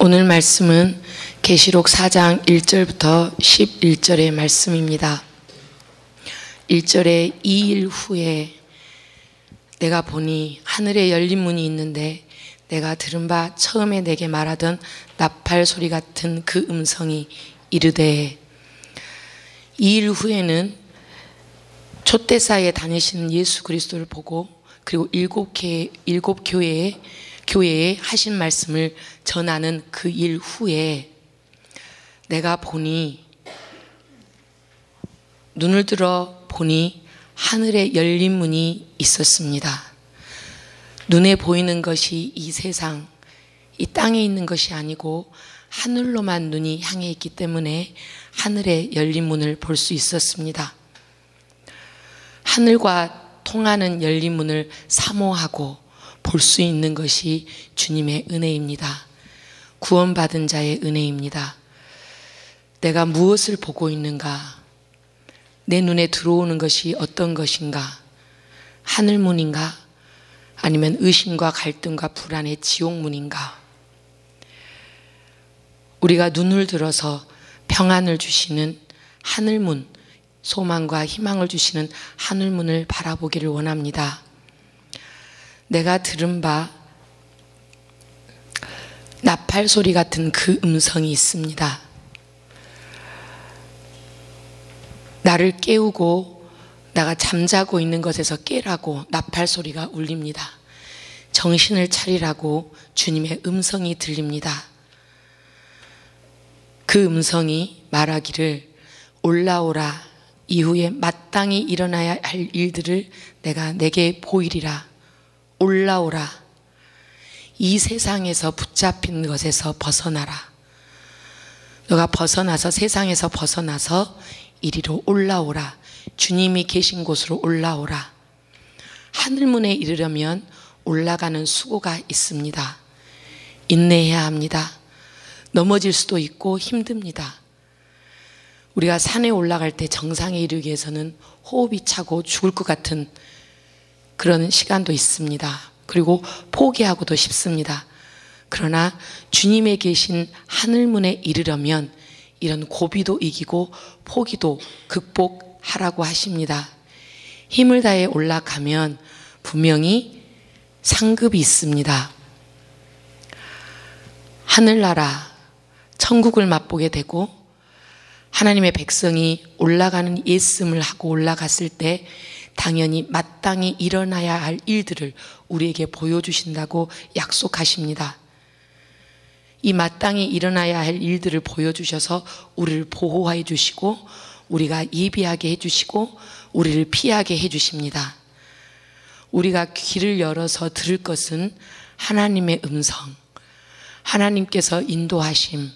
오늘 말씀은 계시록 4장 1절부터 11절의 말씀입니다. 1절에 2일 후에 내가 보니 하늘에 열린 문이 있는데 내가 들은 바 처음에 내게 말하던 나팔 소리 같은 그 음성이 이르되, 2일 후에는 촛대사에 다니시는 예수 그리스도를 보고 그리고 일곱 교회에 하신 말씀을 전하는 그 일 후에 내가 보니, 눈을 들어 보니 하늘에 열린 문이 있었습니다. 눈에 보이는 것이 이 세상, 이 땅에 있는 것이 아니고 하늘로만 눈이 향해 있기 때문에 하늘에 열린 문을 볼 수 있었습니다. 하늘과 통하는 열린 문을 사모하고 볼 수 있는 것이 주님의 은혜입니다. 구원받은 자의 은혜입니다. 내가 무엇을 보고 있는가? 내 눈에 들어오는 것이 어떤 것인가? 하늘문인가? 아니면 의심과 갈등과 불안의 지옥문인가? 우리가 눈을 들어서 평안을 주시는 하늘문, 소망과 희망을 주시는 하늘문을 바라보기를 원합니다. 내가 들은 바 나팔 소리 같은 그 음성이 있습니다. 나를 깨우고 내가 잠자고 있는 것에서 깨라고 나팔 소리가 울립니다. 정신을 차리라고 주님의 음성이 들립니다. 그 음성이 말하기를, 올라오라, 이후에 마땅히 일어나야 할 일들을 내가 내게 보이리라. 올라오라, 이 세상에서 붙잡힌 것에서 벗어나라. 너가 벗어나서, 세상에서 벗어나서 이리로 올라오라. 주님이 계신 곳으로 올라오라. 하늘문에 이르려면 올라가는 수고가 있습니다. 인내해야 합니다. 넘어질 수도 있고 힘듭니다. 우리가 산에 올라갈 때 정상에 이르기 위해서는 호흡이 차고 죽을 것 같은 그런 시간도 있습니다. 그리고 포기하고도 싶습니다. 그러나 주님에 계신 하늘문에 이르려면 이런 고비도 이기고 포기도 극복하라고 하십니다. 힘을 다해 올라가면 분명히 상급이 있습니다. 하늘나라, 천국을 맛보게 되고 하나님의 백성이 올라가는 예씀을 하고 올라갔을 때 당연히 마땅히 일어나야 할 일들을 우리에게 보여주신다고 약속하십니다. 이 마땅히 일어나야 할 일들을 보여주셔서 우리를 보호해 주시고 우리가 예비하게 해주시고 우리를 피하게 해주십니다. 우리가 귀를 열어서 들을 것은 하나님의 음성, 하나님께서 인도하심,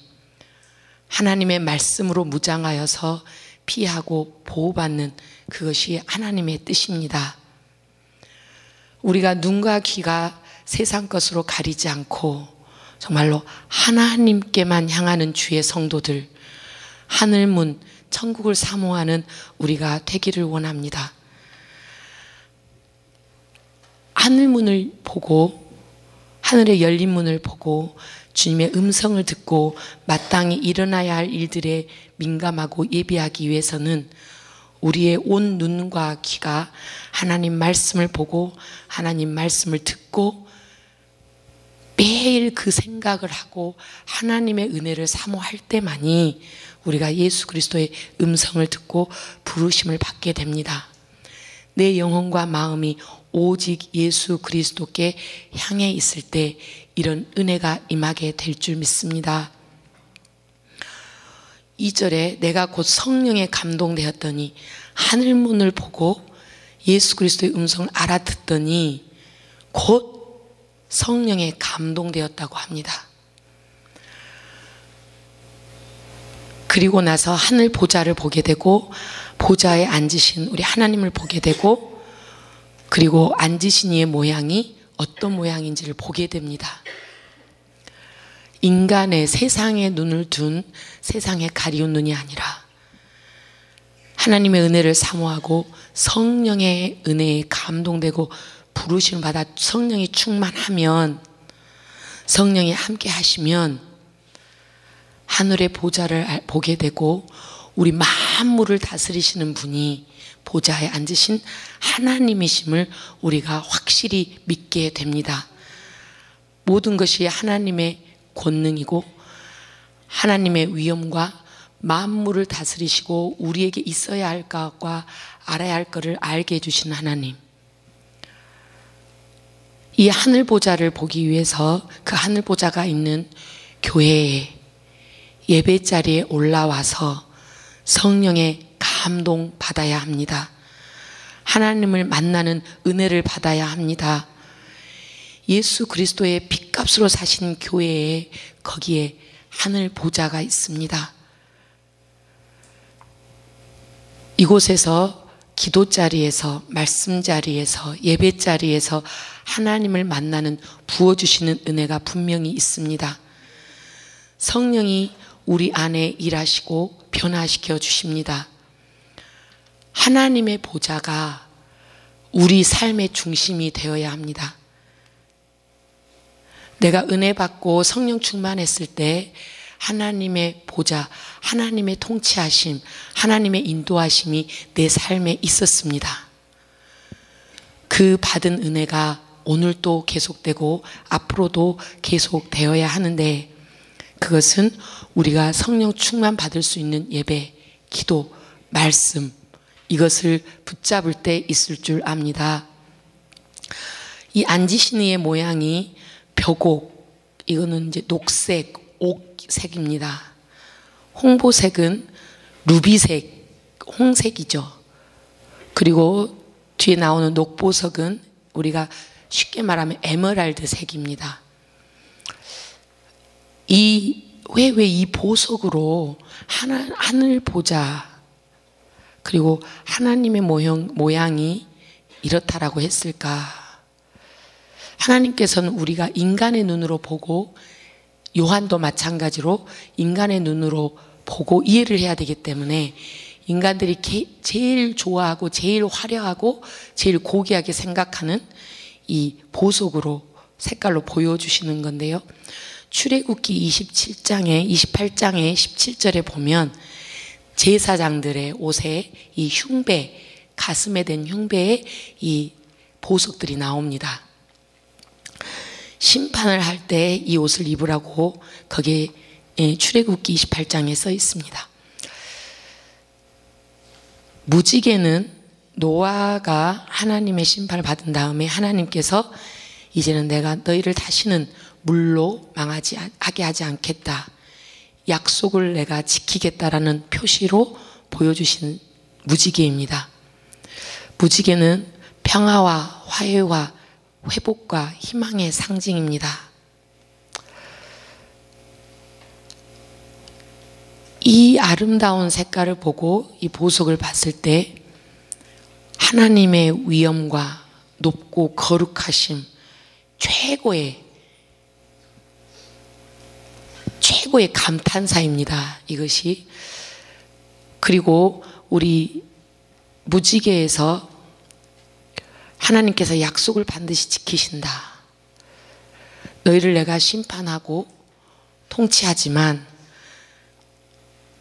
하나님의 말씀으로 무장하여서 피하고 보호받는 그것이 하나님의 뜻입니다. 우리가 눈과 귀가 세상 것으로 가리지 않고 정말로 하나님께만 향하는 주의 성도들, 하늘문, 천국을 사모하는 우리가 되기를 원합니다. 하늘문을 보고, 하늘의 열린 문을 보고 주님의 음성을 듣고 마땅히 일어나야 할 일들에 민감하고 예비하기 위해서는 우리의 온 눈과 귀가 하나님 말씀을 보고 하나님 말씀을 듣고 매일 그 생각을 하고 하나님의 은혜를 사모할 때만이 우리가 예수 그리스도의 음성을 듣고 부르심을 받게 됩니다. 내 영혼과 마음이 오직 예수 그리스도께 향해 있을 때 이런 은혜가 임하게 될 줄 믿습니다. 2절에 내가 곧 성령에 감동되었더니, 하늘문을 보고 예수 그리스도의 음성을 알아듣더니 곧 성령에 감동되었다고 합니다. 그리고 나서 하늘 보좌를 보게 되고 보좌에 앉으신 우리 하나님을 보게 되고 그리고 앉으신 이의 모양이 어떤 모양인지를 보게 됩니다. 인간의 세상에 눈을 둔, 세상에 가리운 눈이 아니라 하나님의 은혜를 사모하고 성령의 은혜에 감동되고 부르심을 받아 성령이 충만하면, 성령이 함께 하시면 하늘의 보좌를 보게 되고 우리 만물을 다스리시는 분이 보좌에 앉으신 하나님이심을 우리가 확실히 믿게 됩니다. 모든 것이 하나님의 권능이고 하나님의 위엄과 만물을 다스리시고 우리에게 있어야 할 것과 알아야 할 것을 알게 해주신 하나님, 이 하늘 보좌를 보기 위해서 그 하늘 보좌가 있는 교회에 예배 자리에 올라와서 성령의 감동 받아야 합니다. 하나님을 만나는 은혜를 받아야 합니다. 예수 그리스도의 핏값으로 사신 교회에 거기에 하늘 보좌가 있습니다. 이곳에서 기도 자리에서, 말씀 자리에서, 예배 자리에서 하나님을 만나는 부어주시는 은혜가 분명히 있습니다. 성령이 우리 안에 일하시고 변화시켜 주십니다. 하나님의 보좌가 우리 삶의 중심이 되어야 합니다. 내가 은혜 받고 성령 충만했을 때 하나님의 보좌, 하나님의 통치하심, 하나님의 인도하심이 내 삶에 있었습니다. 그 받은 은혜가 오늘도 계속되고 앞으로도 계속되어야 하는데, 그것은 우리가 성령 충만 받을 수 있는 예배, 기도, 말씀, 이것을 붙잡을 때 있을 줄 압니다. 이 앉으신 이의 모양이 벽옥, 이거는 이제 녹색, 옥색입니다. 홍보색은 루비색, 홍색이죠. 그리고 뒤에 나오는 녹보석은 우리가 쉽게 말하면 에메랄드 색입니다. 왜 이 보석으로 하늘 보좌, 그리고 하나님의 모양이 이렇다라고 했을까? 하나님께서는 우리가 인간의 눈으로 보고, 요한도 마찬가지로 인간의 눈으로 보고 이해를 해야 되기 때문에 인간들이 제일 좋아하고 제일 화려하고 제일 고귀하게 생각하는 이 보석으로 색깔로 보여주시는 건데요. 출애굽기 28장에 17절에 보면 제사장들의 옷에 이 흉배, 가슴에 댄 흉배에 이 보석들이 나옵니다. 심판을 할 때 이 옷을 입으라고 거기에 출애굽기 28장에 써 있습니다. 무지개는 노아가 하나님의 심판을 받은 다음에 하나님께서 이제는 내가 너희를 다시는 물로 망하게 하지 않겠다, 약속을 내가 지키겠다라는 표시로 보여주신 무지개입니다. 무지개는 평화와 화해와 회복과 희망의 상징입니다. 이 아름다운 색깔을 보고 이 보석을 봤을 때 하나님의 위엄과 높고 거룩하심, 최고의 감탄사입니다. 이것이. 그리고 우리 무지개에서 하나님께서 약속을 반드시 지키신다. 너희를 내가 심판하고 통치하지만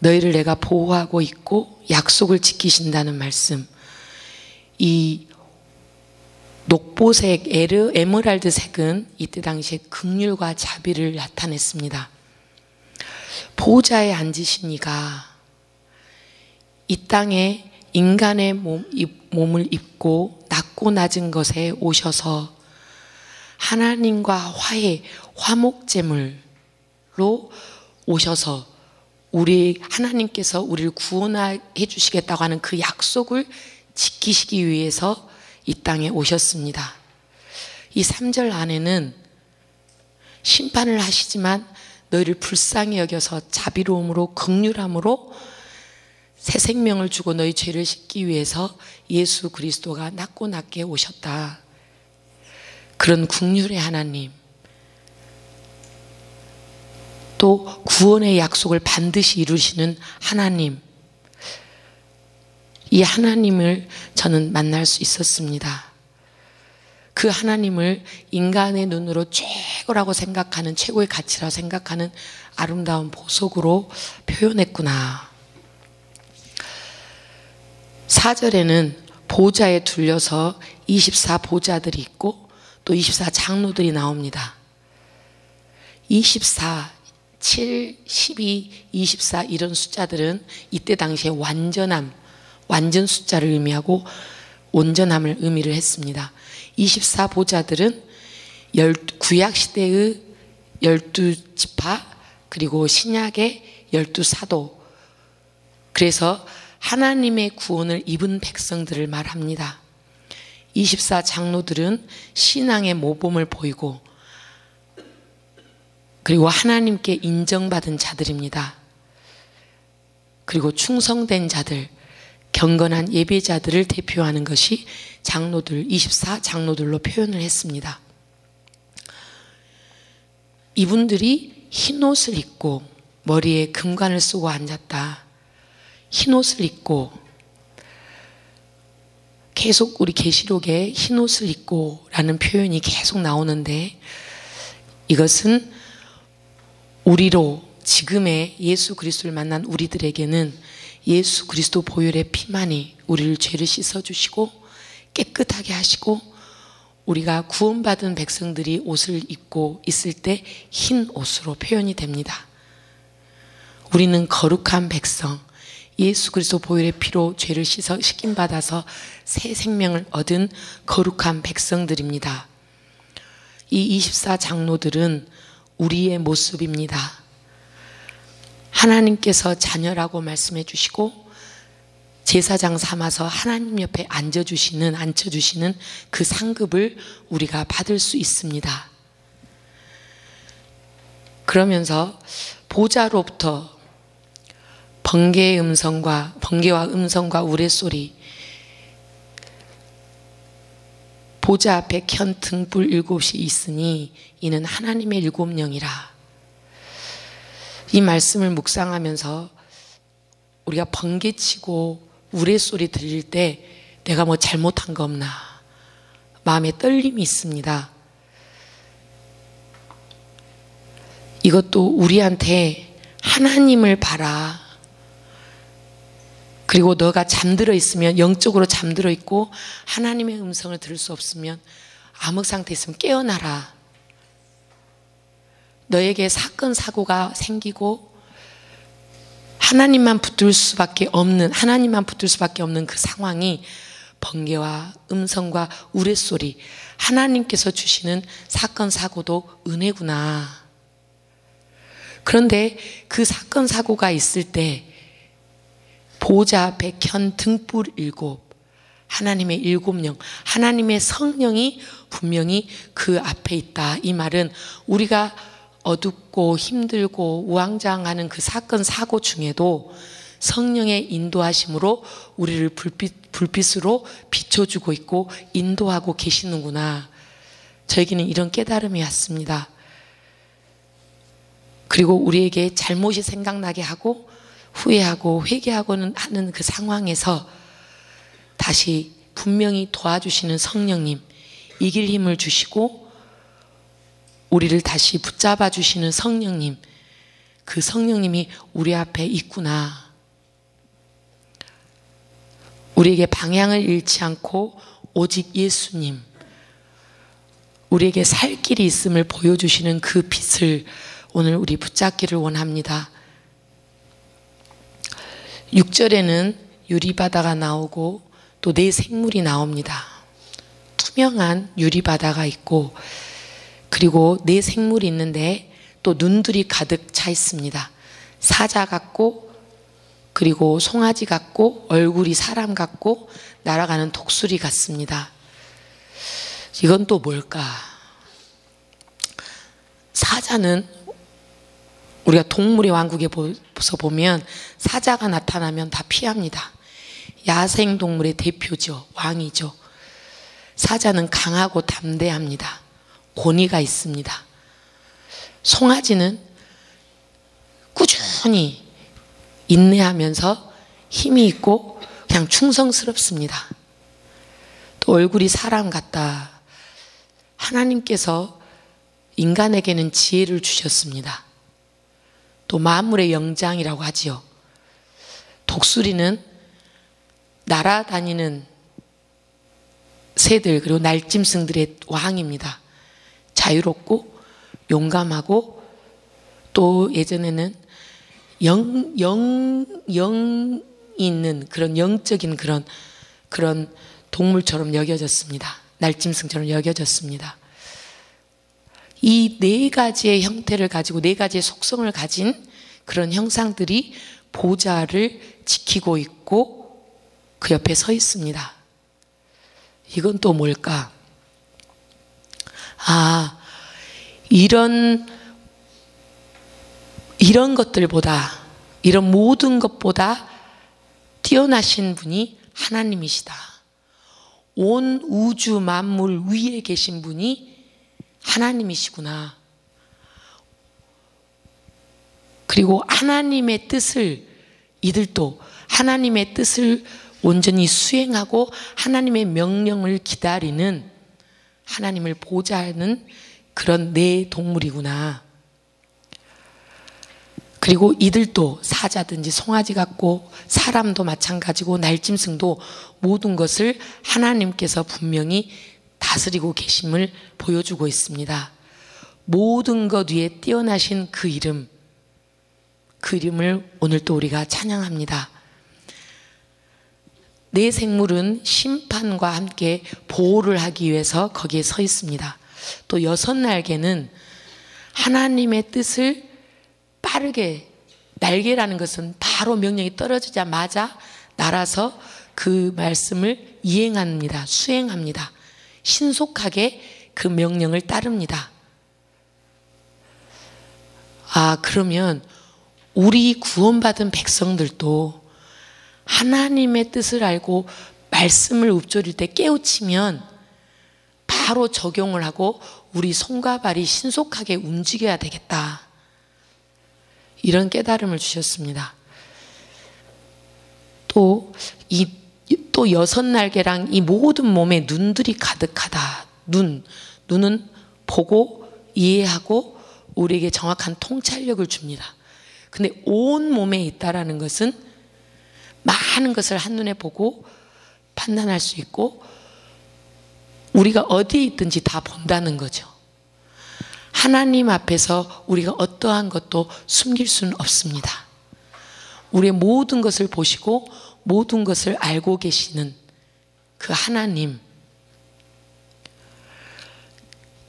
너희를 내가 보호하고 있고 약속을 지키신다는 말씀. 이 녹보색, 에메랄드색은 이때 당시에 긍휼과 자비를 나타냈습니다. 보좌에 앉으신 이가 이 땅에 인간의 몸을 입고 낮고 낮은 것에 오셔서 하나님과 화해, 화목제물로 오셔서 하나님께서 우리를 구원해 주시겠다고 하는 그 약속을 지키시기 위해서 이 땅에 오셨습니다. 이 3절 안에는 심판을 하시지만 너희를 불쌍히 여겨서 자비로움으로 긍휼함으로 새 생명을 주고 너희 죄를 씻기 위해서 예수 그리스도가 낮고 낮게 오셨다. 그런 긍휼의 하나님, 또 구원의 약속을 반드시 이루시는 하나님, 이 하나님을 저는 만날 수 있었습니다. 그 하나님을 인간의 눈으로 최고라고 생각하는, 최고의 가치라고 생각하는 아름다운 보석으로 표현했구나. 4절에는 보좌에 둘려서 24보좌들이 있고 또 24장로들이 나옵니다. 24, 7, 12, 24 이런 숫자들은 이때 당시에 완전함, 완전 숫자를 의미하고 온전함을 의미를 했습니다. 24보좌들은 구약시대의 12지파 그리고 신약의 12사도, 그래서 하나님의 구원을 입은 백성들을 말합니다. 24장로들은 신앙의 모범을 보이고 그리고 하나님께 인정받은 자들입니다. 그리고 충성된 자들, 경건한 예배자들을 대표하는 것이 장로들, 24장로들로 표현을 했습니다. 이분들이 흰옷을 입고 머리에 금관을 쓰고 앉았다. 흰옷을 입고, 계속 우리 계시록에 흰옷을 입고 라는 표현이 계속 나오는데, 이것은 우리로, 지금의 예수 그리스도를 만난 우리들에게는 예수 그리스도 보혈의 피만이 우리를 죄를 씻어주시고 깨끗하게 하시고, 우리가 구원받은 백성들이 옷을 입고 있을 때 흰 옷으로 표현이 됩니다. 우리는 거룩한 백성, 예수 그리스도 보혈의 피로 죄를 씻어 씻김받아서 새 생명을 얻은 거룩한 백성들입니다. 이 24장로들은 우리의 모습입니다. 하나님께서 자녀라고 말씀해 주시고 제사장 삼아서 하나님 옆에 앉혀주시는 그 상급을 우리가 받을 수 있습니다. 그러면서 보좌로부터 번개와 음성과 우레소리, 보좌 앞에 켠 등불 7이 있으니 이는 하나님의 7영이라. 이 말씀을 묵상하면서 우리가 번개치고 우레소리 들릴 때 내가 뭐 잘못한 거 없나, 마음에 떨림이 있습니다. 이것도 우리한테 하나님을 봐라, 그리고 너가 잠들어 있으면, 영적으로 잠들어 있고 하나님의 음성을 들을 수 없으면, 암흑 상태에 있으면 깨어나라. 너에게 사건 사고가 생기고 하나님만 붙들 수밖에 없는 그 상황이 번개와 음성과 우레소리, 하나님께서 주시는 사건 사고도 은혜구나. 그런데 그 사건 사고가 있을 때 보좌 앞에 켠 등불 7, 하나님의 7영, 하나님의 성령이 분명히 그 앞에 있다. 이 말은 우리가 어둡고 힘들고 우왕좌왕하는 그 사건 사고 중에도 성령의 인도하심으로 우리를 불빛으로 비춰주고 있고 인도하고 계시는구나. 저에게는 이런 깨달음이 왔습니다. 그리고 우리에게 잘못이 생각나게 하고 후회하고 회개하고는 하는 그 상황에서 다시 분명히 도와주시는 성령님, 이길 힘을 주시고 우리를 다시 붙잡아 주시는 성령님, 그 성령님이 우리 앞에 있구나. 우리에게 방향을 잃지 않고 오직 예수님, 우리에게 살 길이 있음을 보여주시는 그 빛을 오늘 우리 붙잡기를 원합니다. 6절에는 유리바다가 나오고 또 네 생물이 나옵니다. 투명한 유리바다가 있고, 그리고 네 생물이 있는데 또 눈들이 가득 차 있습니다. 사자 같고, 그리고 송아지 같고, 얼굴이 사람 같고, 날아가는 독수리 같습니다. 이건 또 뭘까? 사자는 우리가 동물의 왕국에서 보면 사자가 나타나면 다 피합니다. 야생동물의 대표죠. 왕이죠. 사자는 강하고 담대합니다. 권위가 있습니다. 송아지는 꾸준히 인내하면서 힘이 있고 그냥 충성스럽습니다. 또 얼굴이 사람 같다. 하나님께서 인간에게는 지혜를 주셨습니다. 또 만물의 영장이라고 하지요. 독수리는 날아다니는 새들 그리고 날짐승들의 왕입니다. 자유롭고 용감하고 또 예전에는 영이 있는 그런 영적인 그런 동물처럼 여겨졌습니다. 날짐승처럼 여겨졌습니다. 이 네 가지의 형태를 가지고 네 가지의 속성을 가진 그런 형상들이 보좌를 지키고 있고 그 옆에 서 있습니다. 이건 또 뭘까? 이런 것들보다, 이런 모든 것보다 뛰어나신 분이 하나님이시다. 온 우주 만물 위에 계신 분이 하나님이시구나. 그리고 하나님의 뜻을, 이들도 하나님의 뜻을 온전히 수행하고 하나님의 명령을 기다리는, 하나님을 보좌하는 그런 네 동물이구나. 그리고 이들도 사자든지 송아지 같고 사람도 마찬가지고 날짐승도 모든 것을 하나님께서 분명히 다스리고 계심을 보여주고 있습니다. 모든 것 위에 뛰어나신 그 이름, 그 이름을 오늘 또 우리가 찬양합니다. 네 생물은 심판과 함께 보호를 하기 위해서 거기에 서 있습니다. 또 여섯 날개는 하나님의 뜻을 빠르게, 날개라는 것은 바로 명령이 떨어지자마자 날아서 그 말씀을 이행합니다. 수행합니다. 신속하게 그 명령을 따릅니다. 그러면 우리 구원받은 백성들도 하나님의 뜻을 알고 말씀을 읊조릴 때 깨우치면 바로 적용을 하고 우리 손과 발이 신속하게 움직여야 되겠다. 이런 깨달음을 주셨습니다. 또 여섯 날개랑 이 모든 몸에 눈들이 가득하다. 눈은 보고 이해하고 우리에게 정확한 통찰력을 줍니다. 근데 온 몸에 있다라는 것은 많은 것을 한눈에 보고 판단할 수 있고 우리가 어디에 있든지 다 본다는 거죠. 하나님 앞에서 우리가 어떠한 것도 숨길 수는 없습니다. 우리의 모든 것을 보시고 모든 것을 알고 계시는 그 하나님.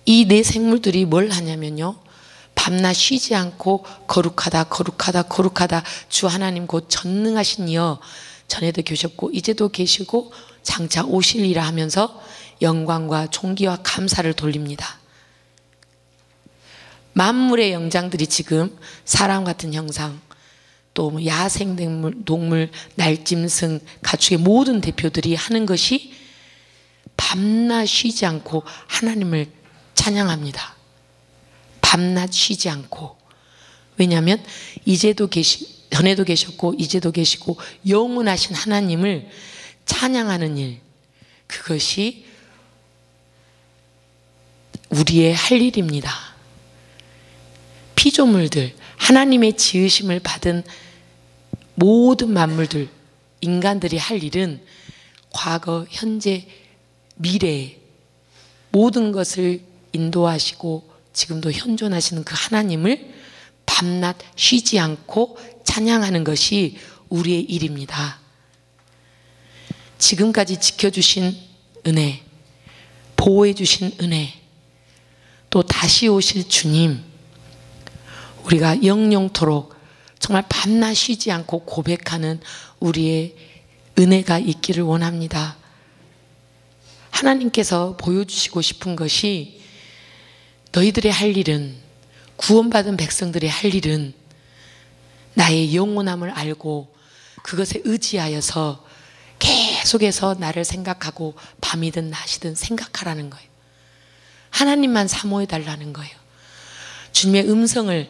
이 네 생물들이 뭘 하냐면요, 밤낮 쉬지 않고 거룩하다 주 하나님 곧 전능하신 이여, 전에도 계셨고 이제도 계시고 장차 오실이라 하면서 영광과 존귀와 감사를 돌립니다. 만물의 영장들이 지금 사람 같은 형상, 또 야생 동물, 날짐승, 가축의 모든 대표들이 하는 것이 밤낮 쉬지 않고 하나님을 찬양합니다. 밤낮 쉬지 않고. 왜냐하면 전에도 계셨고 이제도 계시고 영원하신 하나님을 찬양하는 일, 그것이 우리의 할 일입니다. 피조물들, 하나님의 지으심을 받은 모든 만물들, 인간들이 할 일은 과거, 현재, 미래 모든 것을 인도하시고 지금도 현존하시는 그 하나님을 밤낮 쉬지 않고 찬양하는 것이 우리의 일입니다. 지금까지 지켜주신 은혜, 보호해 주신 은혜, 또 다시 오실 주님, 우리가 영영토록 정말 밤낮 쉬지 않고 고백하는 우리의 은혜가 있기를 원합니다. 하나님께서 보여주시고 싶은 것이, 너희들의 할 일은, 구원받은 백성들의 할 일은 나의 영원함을 알고 그것에 의지하여서 계속해서 나를 생각하고 밤이든 낮이든 생각하라는 거예요. 하나님만 사모해 달라는 거예요. 주님의 음성을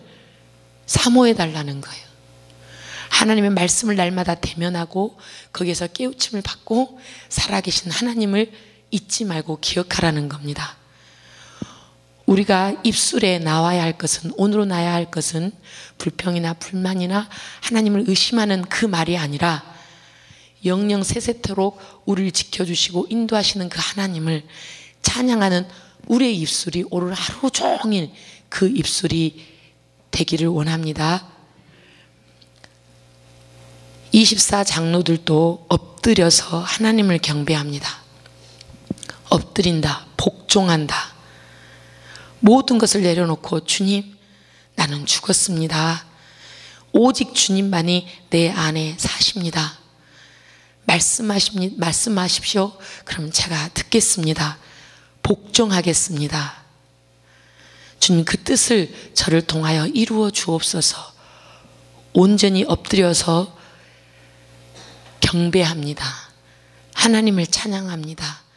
사모해 달라는 거예요. 하나님의 말씀을 날마다 대면하고 거기에서 깨우침을 받고 살아계신 하나님을 잊지 말고 기억하라는 겁니다. 우리가 입술에 나와야 할 것은, 오늘로 나야 할 것은 불평이나 불만이나 하나님을 의심하는 그 말이 아니라 영영 세세토록 우리를 지켜주시고 인도하시는 그 하나님을 찬양하는 우리의 입술이 오늘 하루 종일 그 입술이 되기를 원합니다. 24장로들도 엎드려서 하나님을 경배합니다. 엎드린다, 복종한다. 모든 것을 내려놓고 주님, 나는 죽었습니다. 오직 주님만이 내 안에 사십니다. 말씀하십시오. 그럼 제가 듣겠습니다. 복종하겠습니다. 주님, 그 뜻을 저를 통하여 이루어 주옵소서. 온전히 엎드려서 경배합니다. 하나님을 찬양합니다.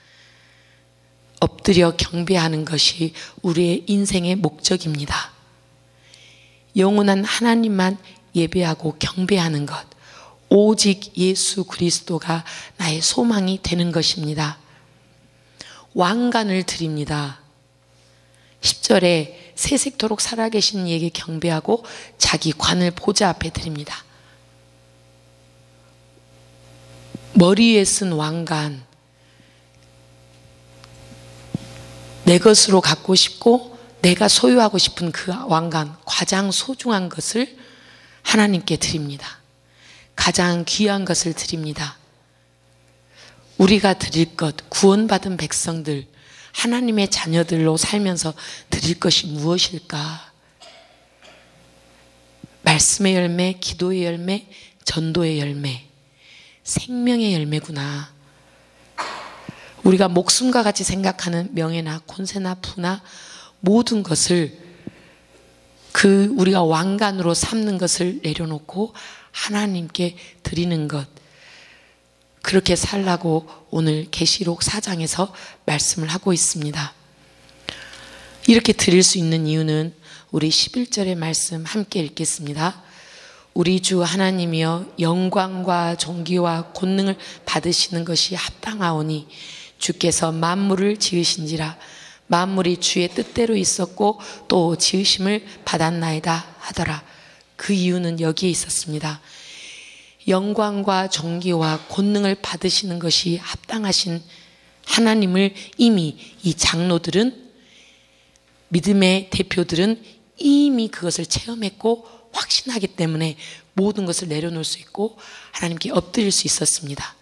엎드려 경배하는 것이 우리의 인생의 목적입니다. 영원한 하나님만 예배하고 경배하는 것, 오직 예수 그리스도가 나의 소망이 되는 것입니다. 왕관을 드립니다. 10절에 세색토록 살아계신 이에게 경배하고 자기 관을 보좌 앞에 드립니다. 머리 위에 쓴 왕관, 내 것으로 갖고 싶고 내가 소유하고 싶은 그 왕관, 가장 소중한 것을 하나님께 드립니다. 가장 귀한 것을 드립니다. 우리가 드릴 것, 구원받은 백성들, 하나님의 자녀들로 살면서 드릴 것이 무엇일까? 말씀의 열매, 기도의 열매, 전도의 열매, 생명의 열매구나. 우리가 목숨과 같이 생각하는 명예나 권세나 부나 모든 것을 그 우리가 왕관으로 삼는 것을 내려놓고 하나님께 드리는 것, 그렇게 살라고 오늘 계시록 4장에서 말씀을 하고 있습니다. 이렇게 드릴 수 있는 이유는 우리 11절의 말씀 함께 읽겠습니다. 우리 주 하나님이여 영광과 존귀와 권능을 받으시는 것이 합당하오니 주께서 만물을 지으신지라 만물이 주의 뜻대로 있었고 또 지으심을 받았나이다 하더라. 그 이유는 여기에 있었습니다. 영광과 존귀와 권능을 받으시는 것이 합당하신 하나님을 이미 이 장로들은, 믿음의 대표들은 이미 그것을 체험했고 확신하기 때문에 모든 것을 내려놓을 수 있고 하나님께 엎드릴 수 있었습니다.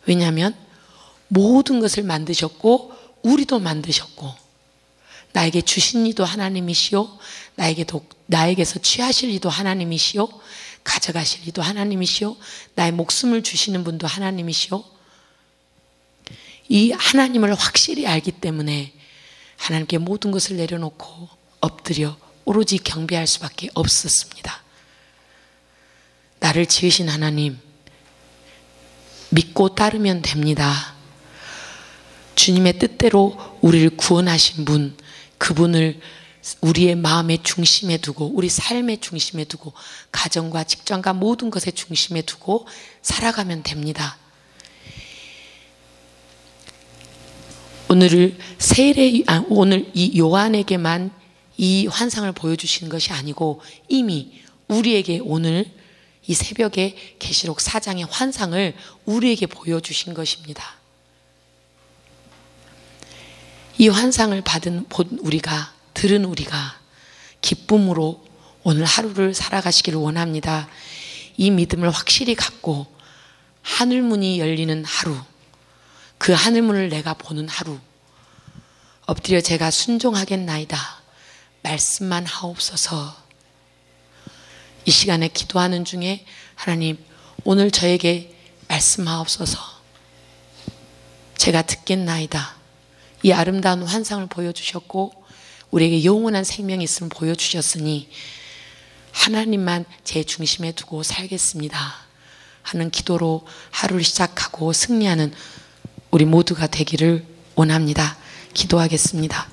왜냐하면 모든 것을 만드셨고 우리도 만드셨고 나에게 주신 이도 하나님이시오, 나에게서 취하실 이도 하나님이시오, 가져가실 이도 하나님이시오, 나의 목숨을 주시는 분도 하나님이시오. 이 하나님을 확실히 알기 때문에 하나님께 모든 것을 내려놓고 엎드려 오로지 경배할 수밖에 없었습니다. 나를 지으신 하나님 믿고 따르면 됩니다. 주님의 뜻대로 우리를 구원하신 분, 그분을 우리의 마음의 중심에 두고, 우리 삶의 중심에 두고, 가정과 직장과 모든 것의 중심에 두고 살아가면 됩니다. 오늘 이 요한에게만 이 환상을 보여주시는 것이 아니고 이미 우리에게 오늘 이 새벽에 계시록 4장의 환상을 우리에게 보여주신 것입니다. 이 환상을 본 우리가, 들은 우리가 기쁨으로 오늘 하루를 살아가시기를 원합니다. 이 믿음을 확실히 갖고 하늘문이 열리는 하루, 그 하늘문을 내가 보는 하루, 엎드려 제가 순종하겠나이다, 말씀만 하옵소서. 이 시간에 기도하는 중에 하나님 오늘 저에게 말씀하옵소서, 제가 듣겠나이다. 이 아름다운 환상을 보여주셨고 우리에게 영원한 생명이 있음을 보여주셨으니 하나님만 제 중심에 두고 살겠습니다 하는 기도로 하루를 시작하고 승리하는 우리 모두가 되기를 원합니다. 기도하겠습니다.